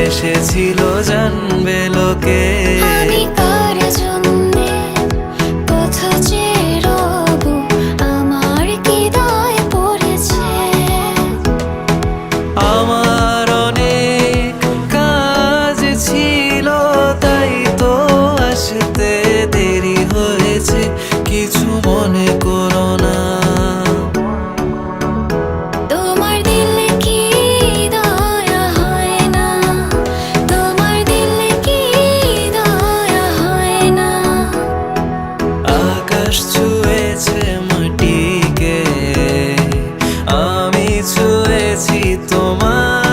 এসেছিল জানবে লোকে। আমি কার জন্যে কোথা চেয়ে রব, আমার কি দায় পড়েছে। আমার অনেক কাজ ছিল, তাই তো আসতে দেরি হয়েছে, কিছু মনে করো না। তোমার দিলে কি দয়া হয় না, তোমার দিলে কি দয়া হয় না। আকাশ ছুঁয়েছে মাটিকে, আমি ছুঁয়েছি তোমায়।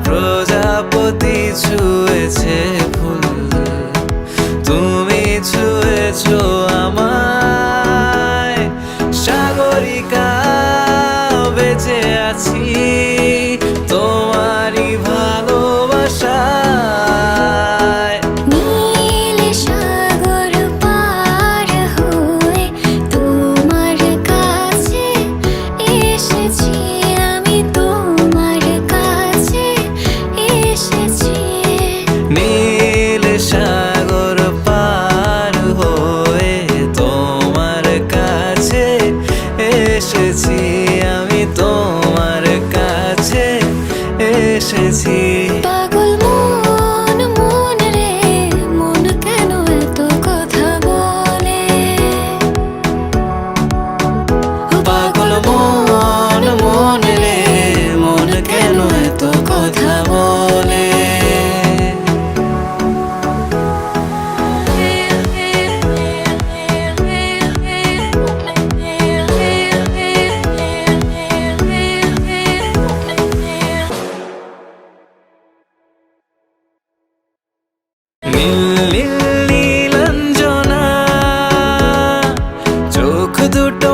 প্রজাপতি ছুঁয়েছে ফুল, তুমি ছুঁয়েছো আমায়। সাগরিকা বেঁচে আছি তোমারই ভালোবাসায়। নীল সাগর পার হয়ে তোমার কাছে এসেছি, আমি তোমার কাছে এসেছি। নীল সাগর পার হয়ে তোমার কাছে এসেছি, আমি তোমার কাছে এসেছি। পাগল মন মন রে মন কেন এত কথা বলে। পাগল মন মন রে মন কেন এত কথা বলে। নীল নীল নীলাঞ্জনা চোখ দুটো